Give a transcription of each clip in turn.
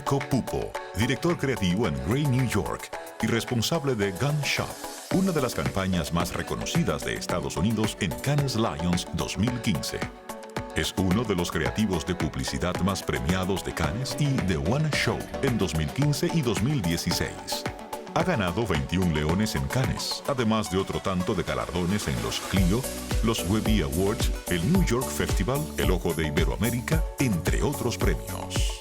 Marco Pupo, director creativo en Gray, New York y responsable de Gun Shop, una de las campañas más reconocidas de Estados Unidos en Cannes Lions 2015. Es uno de los creativos de publicidad más premiados de Cannes y The One Show en 2015 y 2016. Ha ganado 21 leones en Cannes, además de otro tanto de galardones en los Clio, los Webby Awards, el New York Festival, el Ojo de Iberoamérica, entre otros premios.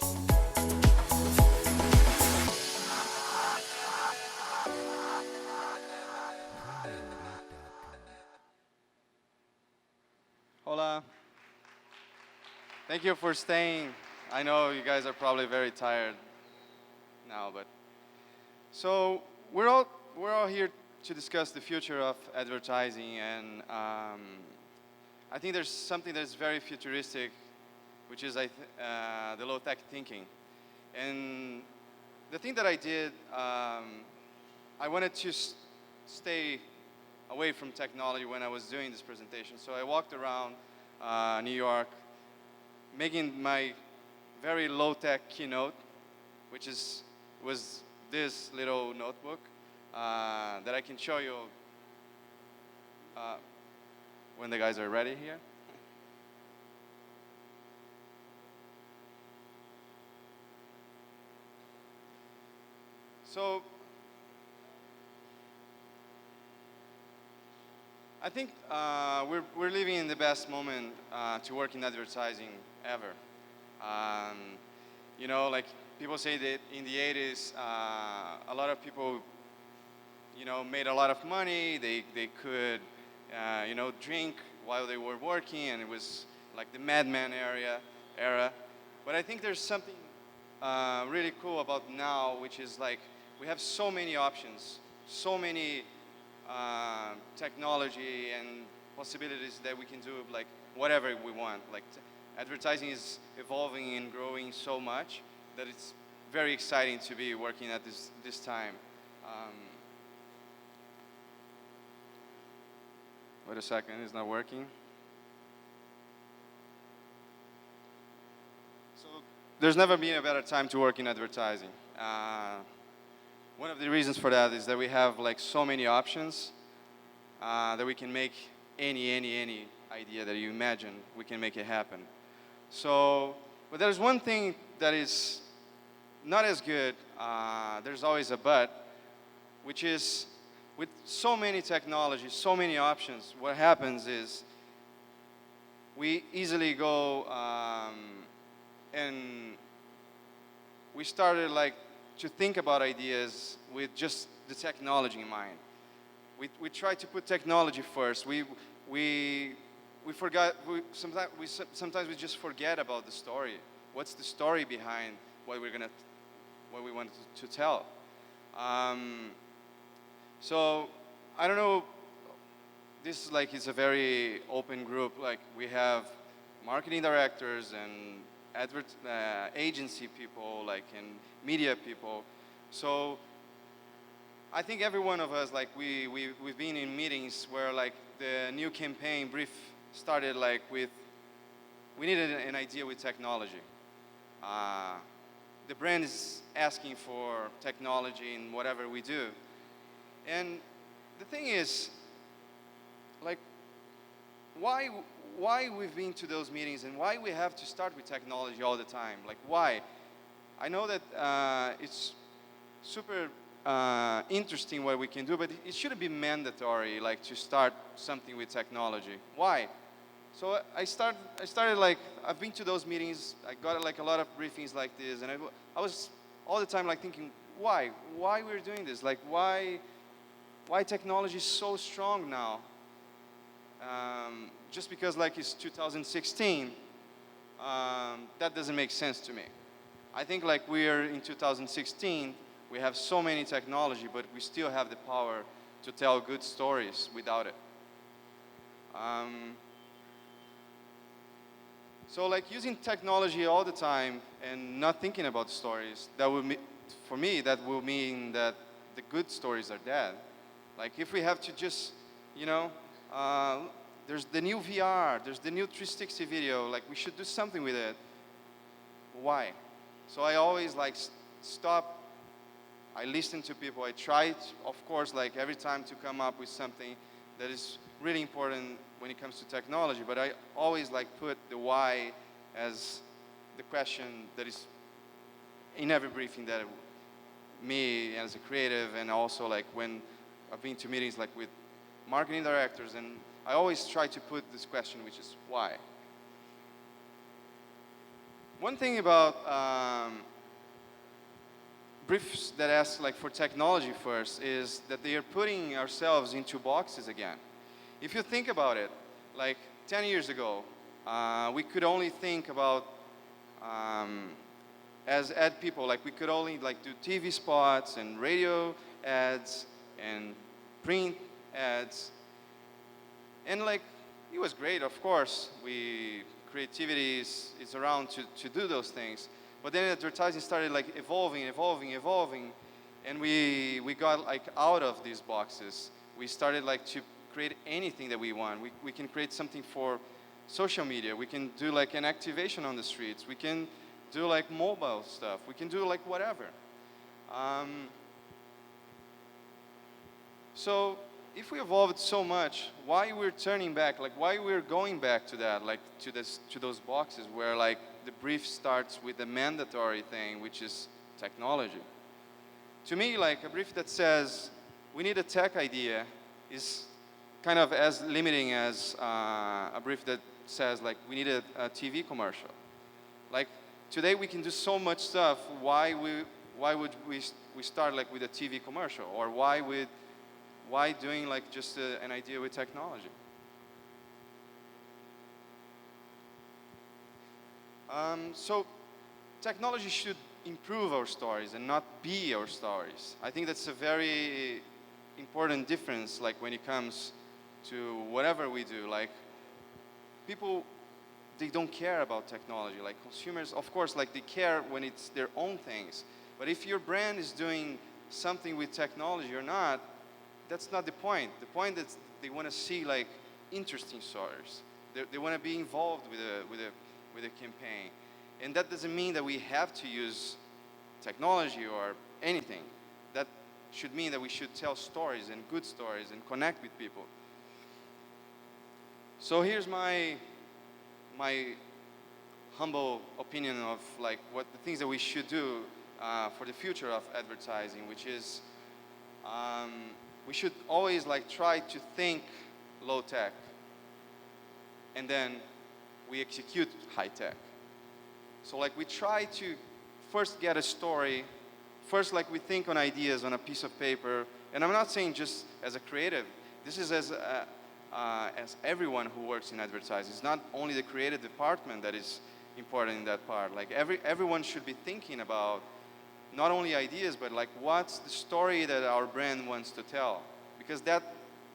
Hola. Thank you for staying. I know you guys are probably very tired now, but so we're all here to discuss the future of advertising, and I think there's something that's very futuristic, which is the low-tech thinking. And the thing that I did, I wanted to stay away from technology when I was doing this presentation. So I walked around New York, making my very low-tech keynote, which was this little notebook that I can show you when the guys are ready here. So I think we're living in the best moment to work in advertising ever. You know, like people say that in the 80s, a lot of people, you know, made a lot of money. They could, you know, drink while they were working, and it was like the Mad Men era. But I think there's something really cool about now, which is like we have so many options, so many technology and possibilities that we can do like whatever we want. Like advertising is evolving and growing so much that it's very exciting to be working at this time. Wait a second, it's not working. So there's never been a better time to work in advertising. One of the reasons for that is that we have like so many options that we can make any idea that you imagine, we can make it happen. So, but there's one thing that is not as good, there's always a but, which is with so many technologies, so many options, what happens is we easily go and we started like to think about ideas with just the technology in mind. We try to put technology first. We forgot. Sometimes we just forget about the story. What's the story behind what we want to tell? So I don't know. This is a very open group. Like we have marketing directors and agency people, like and media people. So I think every one of us, like we've been in meetings where like the new campaign brief started like with, we needed an idea with technology. The brand is asking for technology in whatever we do. And the thing is, like, why we've been to those meetings and why we have to start with technology all the time? Like, why? I know that it's super interesting what we can do, but it shouldn't be mandatory, like, to start something with technology. Why? So I started like, I've been to those meetings, I got like a lot of briefings like this, and I was all the time like thinking, why we're doing this? Like, why technology is so strong now? Just because like it's 2016, that doesn't make sense to me. I think like we're in 2016, we have so many technology, but we still have the power to tell good stories without it. So like using technology all the time and not thinking about stories, that would for me, that will mean that the good stories are dead. Like if we have to just, you know, there's the new VR, there's the new 360 video, like we should do something with it. Why? So I always like stop. I listen to people. I try, of course, like every time to come up with something that is really important when it comes to technology. But I always like put the why as the question that is in every briefing that me as a creative, and also like when I've been to meetings like with marketing directors, and I always try to put this question, which is why. One thing about briefs that ask like for technology first is that they are putting ourselves into boxes again. If you think about it, like 10 years ago, we could only think about as ad people, like we could only like do TV spots and radio ads and print ads. And like, it was great, of course. Creativity is around to do those things. But then advertising started like evolving, and we got like out of these boxes. We started like to create anything that we want. We can create something for social media. We can do like an activation on the streets. We can do like mobile stuff. We can do like whatever. So if we evolved so much, why we're turning back? Like why we're going back to that? Like to those boxes where like the brief starts with the mandatory thing, which is technology. To me, like a brief that says we need a tech idea is kind of as limiting as a brief that says like we need a TV commercial. Like today we can do so much stuff. Why would we start like with a TV commercial, or why doing like just an idea with technology? So technology should improve our stories and not be our stories. I think that's a very important difference, like when it comes to whatever we do. Like people, they don't care about technology. Like consumers, of course, like they care when it's their own things. But if your brand is doing something with technology or not, that's not the point. The point is they want to see like interesting stories. They want to be involved with a campaign. And that doesn't mean that we have to use technology or anything. That should mean that we should tell stories, and good stories, and connect with people. So here's my humble opinion of like what the things that we should do for the future of advertising, which is we should always like try to think low tech, and then we execute high tech. So like we try to first get a story, first like we think on ideas on a piece of paper, and I'm not saying just as a creative, this is as everyone who works in advertising. It's not only the creative department that is important in that part. Like everyone should be thinking about not only ideas, but like what's the story that our brand wants to tell, because that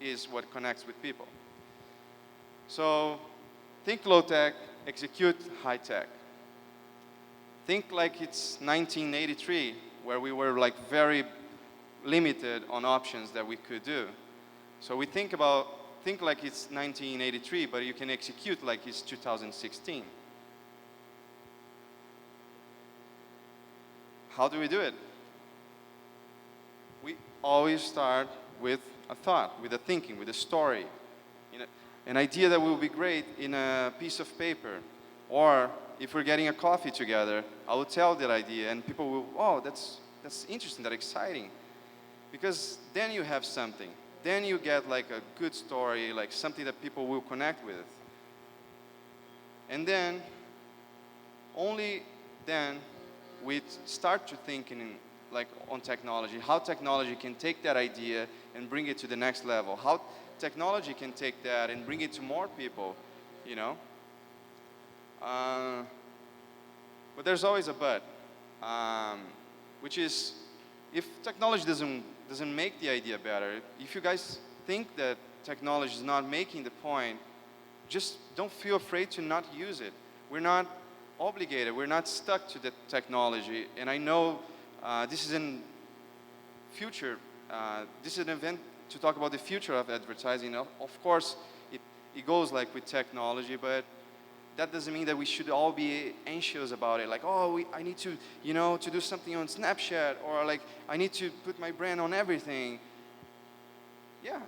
is what connects with people. So think low tech, execute high tech. Think like it's 1983, where we were like very limited on options that we could do. So we think like it's 1983, but you can execute like it's 2016. How do we do it? We always start with a thought, with a thinking, with a story. An idea that will be great in a piece of paper. Or if we're getting a coffee together, I will tell that idea, and people will, oh, that's interesting, that's exciting. Because then you have something. Then you get like a good story, like something that people will connect with. And then, only then, we start to think like on technology, how technology can take that idea and bring it to the next level, how technology can take that and bring it to more people, you know. But there's always a but, which is if technology doesn't make the idea better, if you guys think that technology is not making the point, just don't feel afraid to not use it. We're not obligated. We're not stuck to the technology. And I know this is in future. This is an event to talk about the future of advertising. Of course, it goes like with technology, but that doesn't mean that we should all be anxious about it. Like, oh, I need to, to do something on Snapchat, or like, I need to put my brand on everything. Yeah,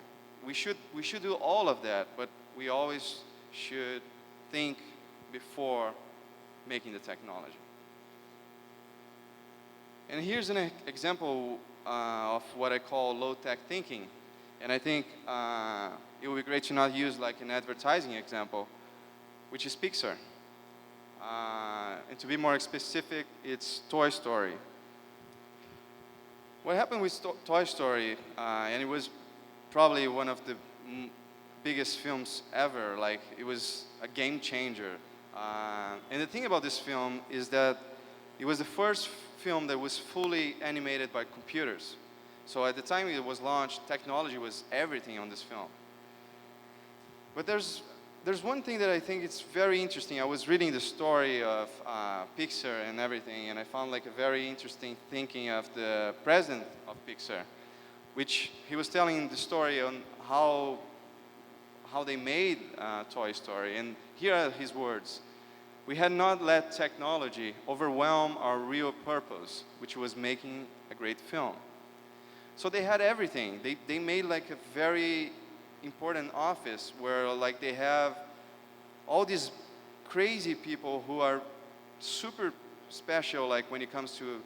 we should do all of that, but we always should think before making the technology. And here's an example of what I call low-tech thinking. And I think it would be great to not use like an advertising example, which is Pixar. And to be more specific, it's Toy Story. What happened with Toy Story, and it was probably one of the biggest films ever, like it was a game changer. And the thing about this film is that it was the first film that was fully animated by computers. So at the time it was launched, technology was everything on this film. But there's one thing that I think it's very interesting. I was reading the story of Pixar and everything, and I found like a very interesting thinking of the president of Pixar, which he was telling the story on how they made Toy Story. And here are his words. We had not let technology overwhelm our real purpose, which was making a great film. So they had everything. They made like a very important office where like they have all these crazy people who are super special, like when it comes to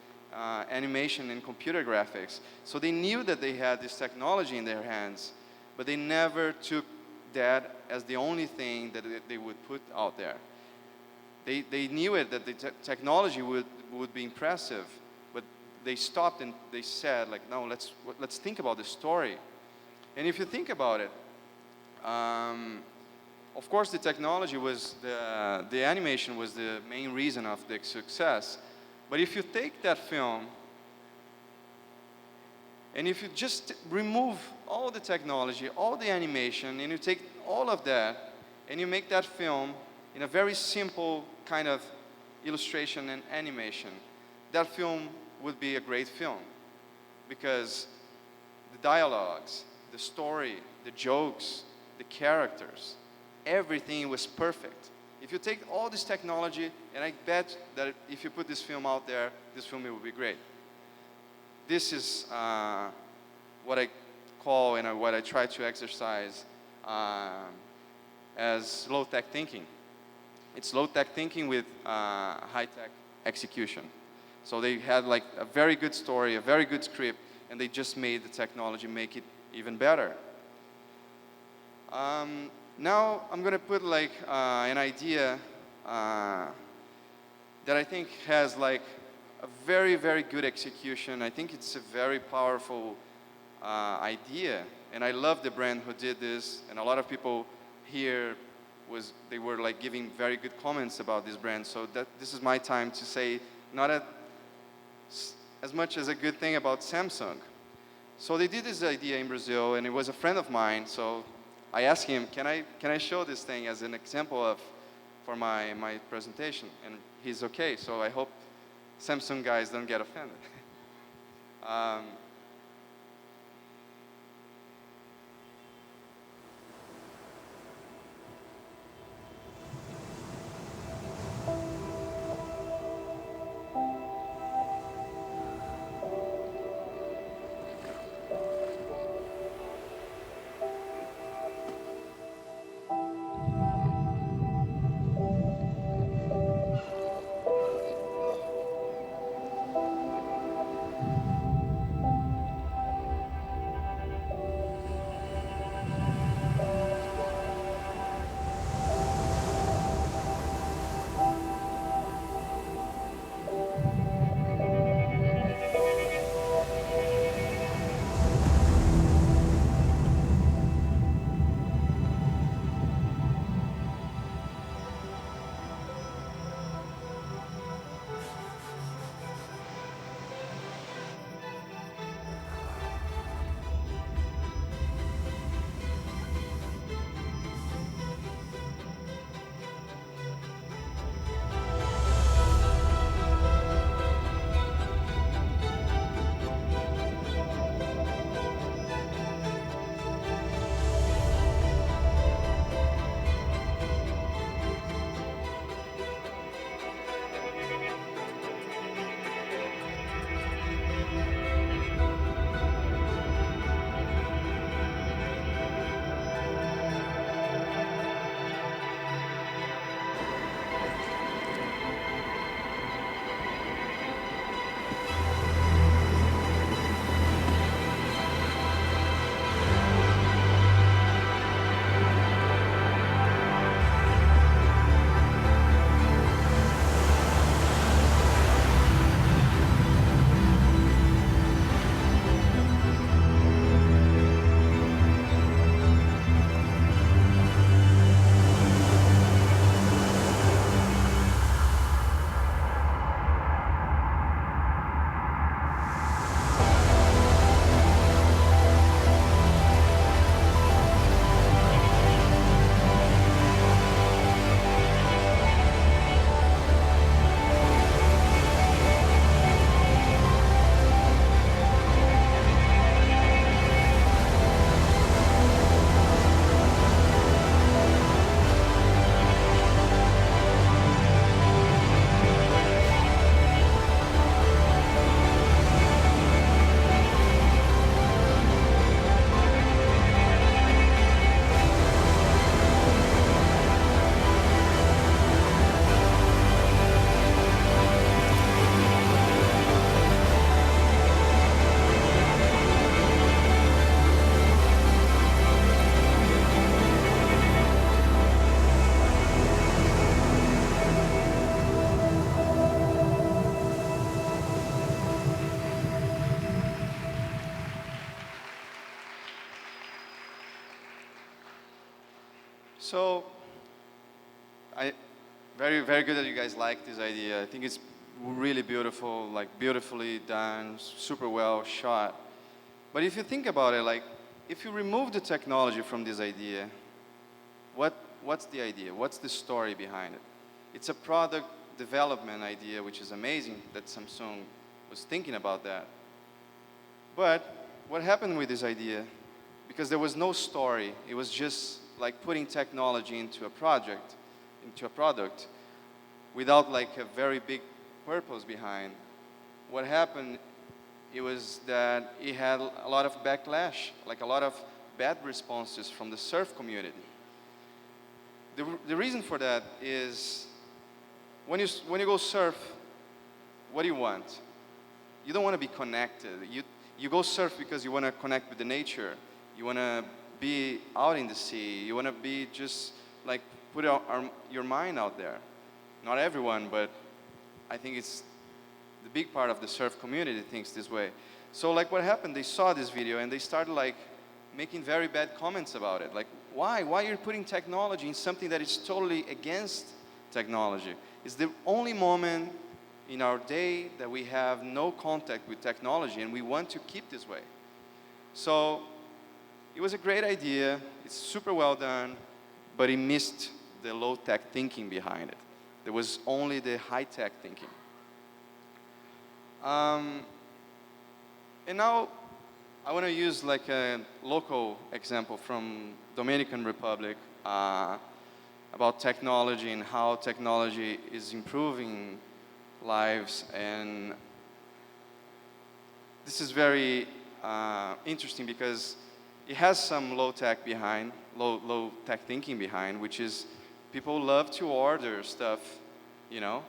animation and computer graphics. So they knew that they had this technology in their hands, but they never took that as the only thing that they would put out there. They knew it, that the technology would be impressive, but they stopped and they said, like, no, let's think about the story. And if you think about it, of course the technology was, the animation was the main reason of the success. But if you take that film, and if you just remove all the technology, all the animation, and you take all of that, and you make that film in a very simple kind of illustration and animation, that film would be a great film. Because the dialogues, the story, the jokes, the characters, everything was perfect. If you take all this technology, and I bet that if you put this film out there, this film will be great. This is what I call and what I try to exercise as low-tech thinking. It's low-tech thinking with high-tech execution. So they had like a very good story, a very good script, and they just made the technology make it even better. Now I'm going to put like an idea that I think has like a very, very good execution. I think it's a very powerful idea, and I love the brand who did this, and a lot of people here they were like giving very good comments about this brand. So this is my time to say not as much as a good thing about Samsung. So they did this idea in Brazil, and it was a friend of mine. So I asked him, can I show this thing as an example for my presentation? And he's okay. So I hope Samsung guys don't get offended. So, very, very good that you guys like this idea. I think it's really beautiful, like beautifully done, super well shot. But if you think about it, like, if you remove the technology from this idea, what's the idea? What's the story behind it? It's a product development idea, which is amazing that Samsung was thinking about that. But what happened with this idea? Because there was no story, it was just like putting technology into a product, without like a very big purpose behind. What happened, it was that it had a lot of backlash, like a lot of bad responses from the surf community. The reason for that is when you go surf, what do you want? You don't want to be connected. You go surf because you want to connect with the nature. You want to be out in the sea. You want to be just like put your mind out there. Not everyone, but I think it's the big part of the surf community thinks this way. So like what happened, they saw this video and they started like making very bad comments about it. Like, why? Why are you putting technology in something that is totally against technology? It's the only moment in our day that we have no contact with technology and we want to keep this way. So it was a great idea, it's super well done, but it missed the low-tech thinking behind it. There was only the high-tech thinking. And now I want to use like a local example from Dominican Republic about technology and how technology is improving lives. And this is very interesting because it has some low-tech behind, low-tech thinking behind, which is people love to order stuff, you know.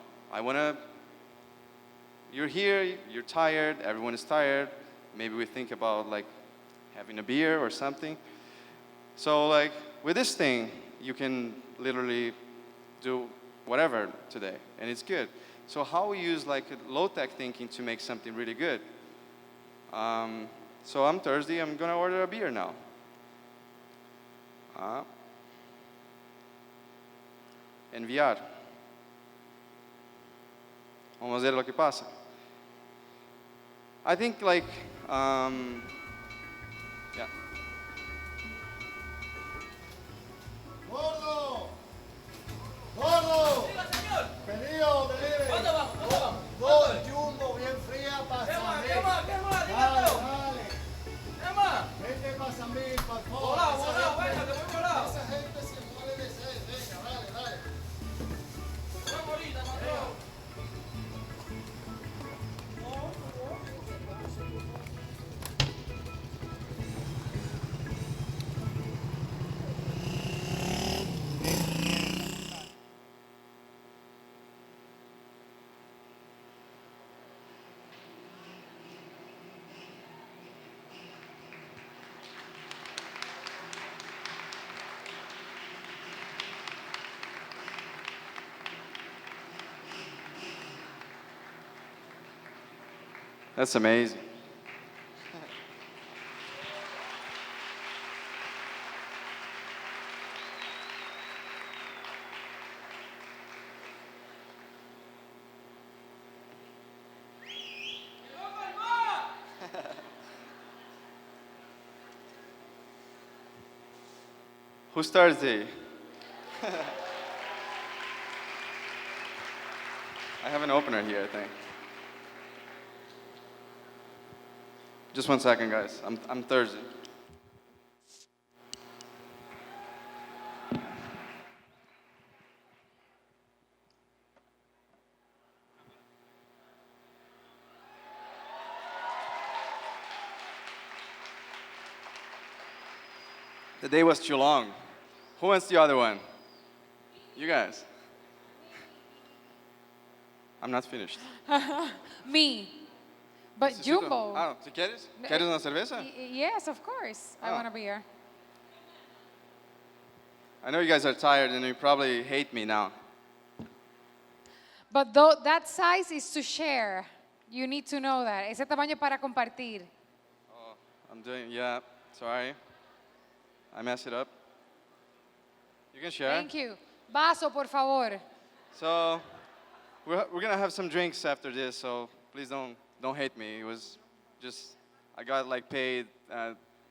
You're here, you're tired, everyone is tired. Maybe we think about like having a beer or something. So like with this thing, you can literally do whatever today, and it's good. So how we use like low-tech thinking to make something really good? So I'm Thursday, I'm gonna order a beer now. Enviar. Vamos a ver lo que pasa. I think like, yeah. ¡Gordo! ¡Gordo! Diga, señor. Pedido, delivery. ¿Dónde vamos? ¿Dónde vamos? Dos jumbo bien fría para ¿Qué más? Samir. ¿Qué más? ¿Qué más? Dale, Dígalo. dale. ¿Qué más? Vete para Samir, por favor. Volado, Esa volado, gente- venga, que voy volado. Esa gente se muere de sed. Venga, dale, dale. Vamos ahorita, patrón. That's amazing. Who's Thursday? I have an opener here, I think. Just 1 second, guys. I'm Thursday. The day was too long. Who wants the other one? You guys. I'm not finished. Me. But Necesito- Jumbo. Ah, ¿tú quieres? ¿Quieres una cerveza? Yes, of course. I Oh. want a beer. I know you guys are tired and you probably hate me now. But though that size is to share. You need to know that. Ese tamaño es para compartir. Yeah, sorry. I messed it up. You can share. Thank you. Vaso, por favor. So we're gonna have some drinks after this, so please don't hate me. It was just I got like paid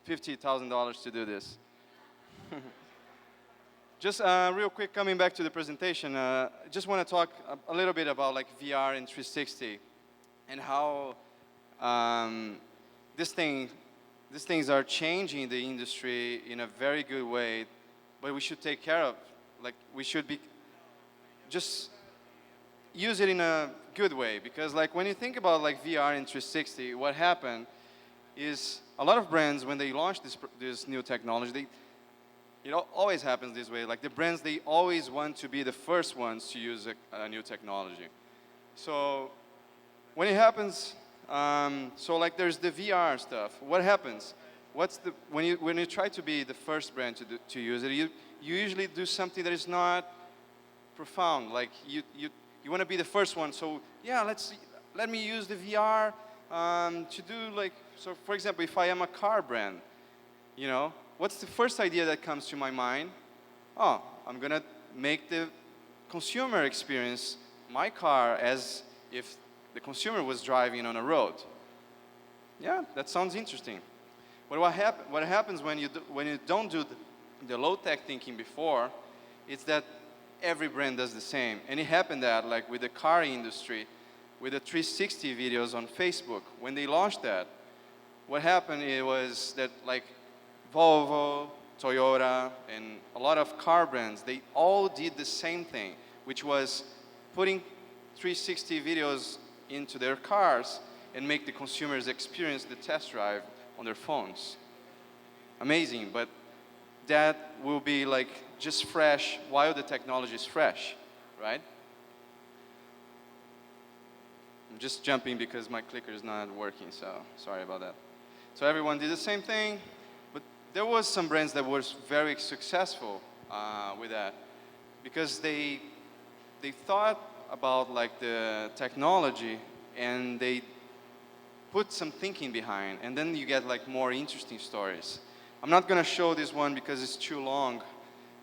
$50,000 to do this. Just real quick, coming back to the presentation, I just want to talk a little bit about like VR and 360 and how these things are changing the industry in a very good way, but we should take care of. Like we should be just use it in a good way, because like when you think about like VR and 360, what happened is a lot of brands, when they launch this new technology, it always happens this way. Like the brands, they always want to be the first ones to use a new technology. So when it happens, so like there's the VR stuff. What happens? When you try to be the first brand to use it, you usually do something that is not profound. Like you want to be the first one. So yeah, let me use the VR to do like, so for example, if I am a car brand, you know, what's the first idea that comes to my mind? Oh, I'm gonna make the consumer experience my car as if the consumer was driving on a road. Yeah, that sounds interesting. But what happens when you don't do the low-tech thinking before, is that every brand does the same. And it happened that, like with the car industry, with the 360 videos on Facebook, when they launched that, what happened was that like Volvo, Toyota, and a lot of car brands, they all did the same thing, which was putting 360 videos into their cars and make the consumers experience the test drive on their phones. Amazing, but that will be like just fresh while the technology is fresh, right? I'm just jumping because my clicker is not working, so sorry about that. So everyone did the same thing, but there was some brands that were very successful with that, because they thought about like the technology and they put some thinking behind, and then you get like more interesting stories. I'm not gonna show this one because it's too long,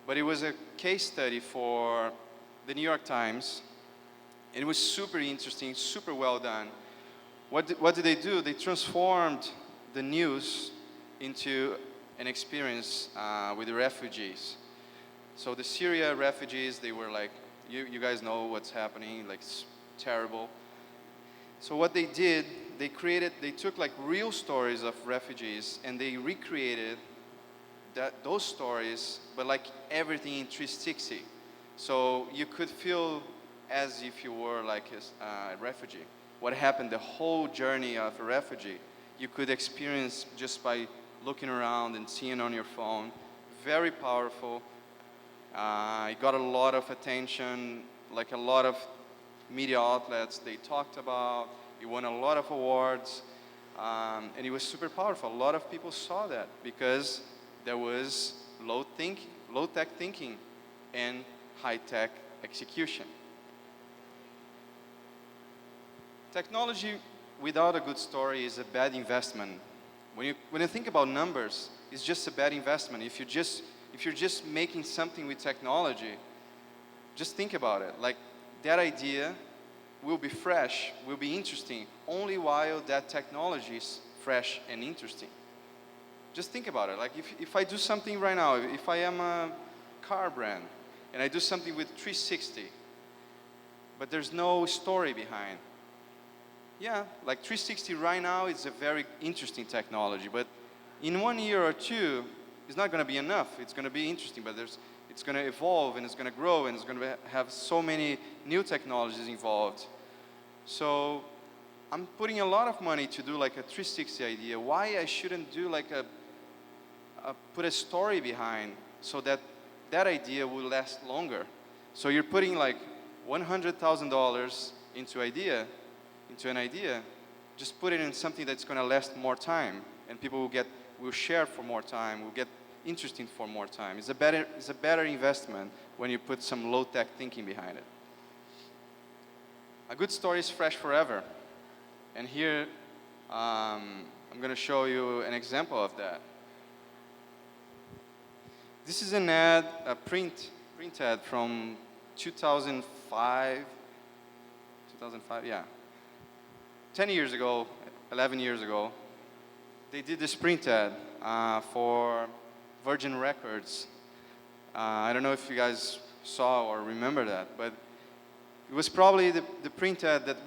but it was a case study for the New York Times, and it was super interesting, super well done. What did they do? They transformed the news into an experience with the refugees. So the Syria refugees, they were like, you guys know what's happening, like it's terrible. So what they did, they took like real stories of refugees and they recreated those stories, but like everything in 360. So you could feel as if you were like a refugee. What happened, the whole journey of a refugee, you could experience just by looking around and seeing on your phone. Very powerful. It got a lot of attention, like a lot of media outlets, they talked about. It won a lot of awards, and it was super powerful. A lot of people saw that because there was low-tech thinking and high-tech execution. Technology without a good story is a bad investment. When you think about numbers, it's just a bad investment. If you're just making something with technology, just think about it. Like that idea will be fresh, will be interesting, only while that technology is fresh and interesting. Just think about it. Like if I do something right now, if I am a car brand and I do something with 360, but there's no story behind. Yeah, like 360 right now is a very interesting technology, but in 1 year or two, it's not going to be enough. It's going to be interesting, but it's going to evolve and it's going to grow and it's going to have so many new technologies involved. So I'm putting a lot of money to do like a 360 idea. Why I shouldn't do like put a story behind so that idea will last longer. So you're putting like $100,000 into an idea, just put it in something that's going to last more time, and people will share for more time, will get interesting for more time. It's a better investment when you put some low-tech thinking behind it. A good story is fresh forever. And here, I'm going to show you an example of that. This is an ad, a print printed from 2005, yeah. 10 years ago, 11 years ago, they did this printed for Virgin Records. I don't know if you guys saw or remember that, but it was probably the printed that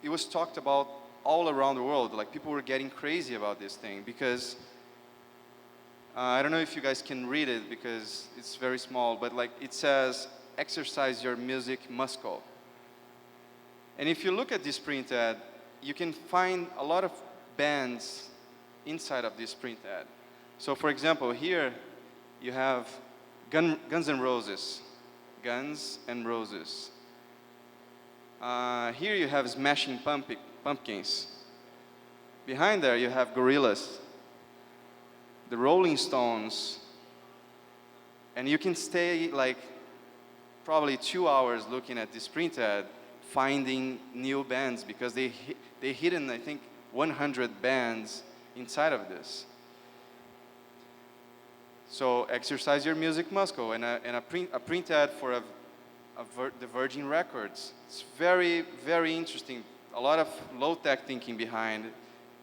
it was talked about all around the world. Like, people were getting crazy about this thing because I don't know if you guys can read it because it's very small, but like it says, exercise your music muscle. And if you look at this print ad, you can find a lot of bands inside of this print ad. So for example, here you have Guns N' Roses. Guns N' Roses. Here you have Smashing Pumpkins. Behind there you have Gorillaz, the Rolling Stones, and you can stay like probably 2 hours looking at this print ad, finding new bands because they hidden, I think, 100 bands inside of this. So exercise your music muscle, and a print ad for the Virgin Records. It's very, very interesting. A lot of low-tech thinking behind it,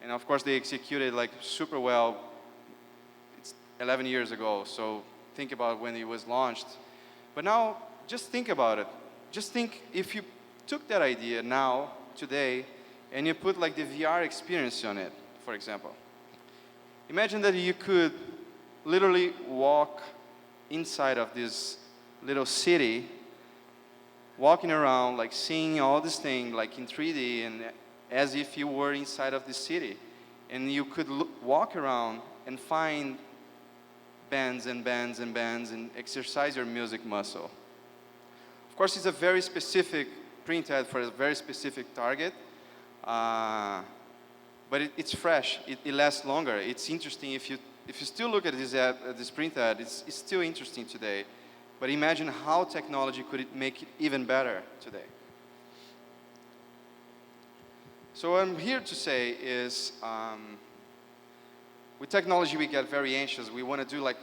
and of course they executed like super well. It's 11 years ago, so think about when it was launched. But now, just think about it. Just think if you took that idea now, today, and you put like the VR experience on it, for example. Imagine that you could literally walk inside of this little city, walking around, like seeing all this thing like in 3D and as if you were inside of the city. And you could walk around and find bands and bands and bands and exercise your music muscle. Of course, it's a very specific print ad for a very specific target, but it's fresh. It lasts longer. It's interesting if you still look at this print ad. It's still interesting today. But imagine how technology could make it even better today. So what I'm here to say is, with technology we get very anxious. We want to do like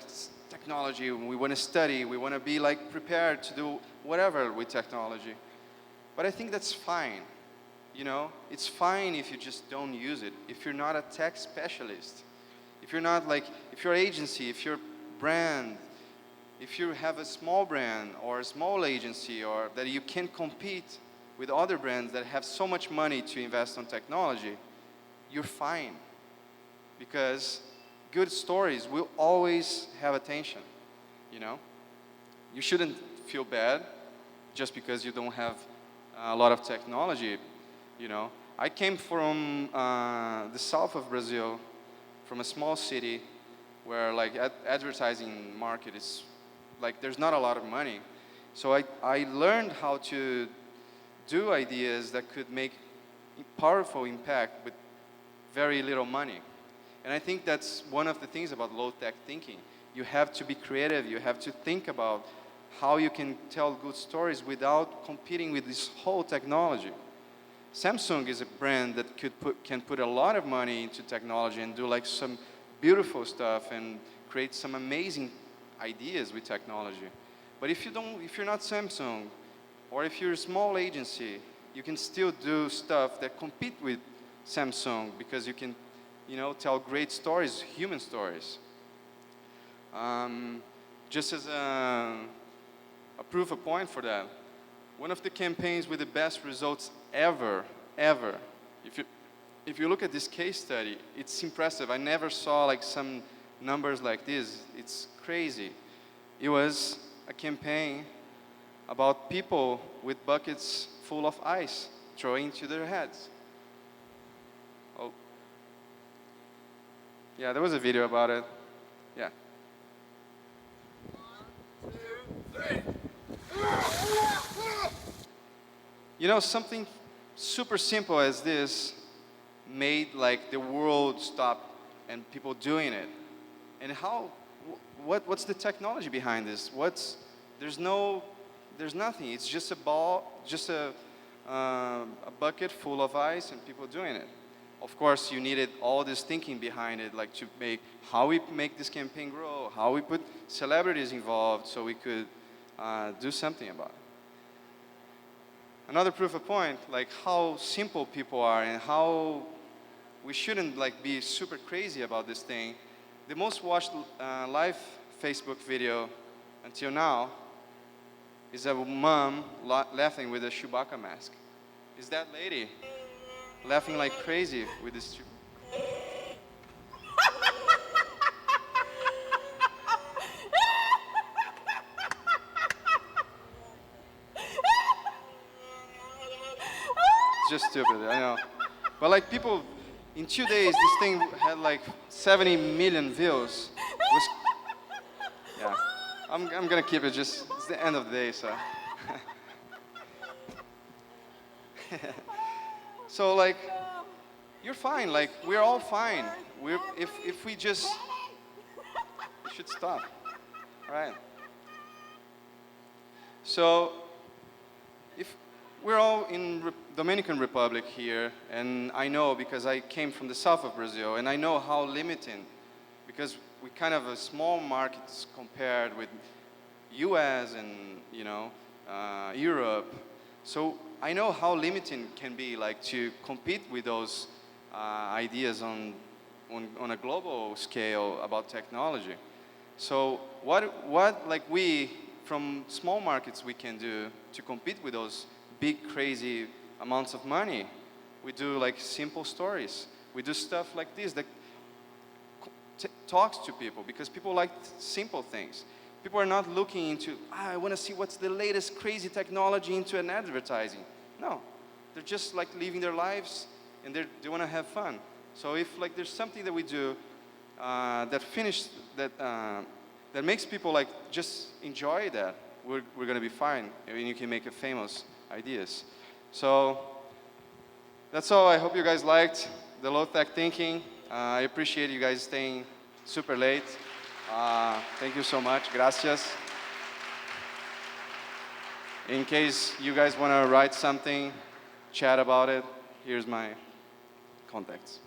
technology. We want to study. We want to be like prepared to do whatever with technology. But I think that's fine, you know? It's fine if you just don't use it, if you're not a tech specialist, if you're not like, if your agency, if your brand, if you have a small brand or a small agency, or that you can compete with other brands that have so much money to invest on technology, you're fine. Because good stories will always have attention, you know? You shouldn't feel bad just because you don't have a lot of technology, you know. I came from the south of Brazil, from a small city where like advertising market is like there's not a lot of money. So I learned how to do ideas that could make powerful impact with very little money. And I think that's one of the things about low-tech thinking. You have to be creative. You have to think about how you can tell good stories without competing with this whole technology. Samsung is a brand that can put a lot of money into technology and do like some beautiful stuff and create some amazing ideas with technology. But if you're not Samsung, or if you're a small agency, you can still do stuff that compete with Samsung because you can, you know, tell great stories, human stories. Just as a proof of point for that, one of the campaigns with the best results ever, if you look at this case study, it's impressive. I never saw like some numbers like this. It's crazy. It was a campaign about people with buckets full of ice throwing to their heads. Oh. Yeah, there was a video about it. Yeah. You know, something super simple as this made like the world stop and people doing it. And what's the technology behind this? There's nothing. It's just a bucket full of ice and people doing it. of course, you needed all this thinking behind it, like to make how we make this campaign grow, how we put celebrities involved so we could do something about it. Another proof of point, like how simple people are and how we shouldn't like be super crazy about this thing. The most watched live Facebook video until now is a mom laughing with a Chewbacca mask. Is that lady laughing like crazy with this? It's just stupid, I know. But like people, in 2 days, this thing had like 70 million views. Yeah, I'm gonna keep it just, it's the end of the day, so. So like, you're fine, like we're all fine. If we just, we should stop, right? So, if we're all in Dominican Republic here, and I know because I came from the south of Brazil, and I know how limiting, because we kind of a small markets compared with US and Europe. So I know how limiting can be, like to compete with those ideas on a global scale about technology. So what like we from small markets we can do to compete with those big crazy amounts of money? We do like simple stories. We do stuff like this that talks to people, because people like simple things. People are not looking into, I want to see what's the latest crazy technology into an advertising. No, they're just like living their lives and they want to have fun. So if like there's something that we do that makes people like just enjoy that, we're going to be fine. And you can make a famous ideas. So that's all. I hope you guys liked the low-tech thinking. I appreciate you guys staying super late. Thank you so much. Gracias. In case you guys want to write something, chat about it, here's my contacts.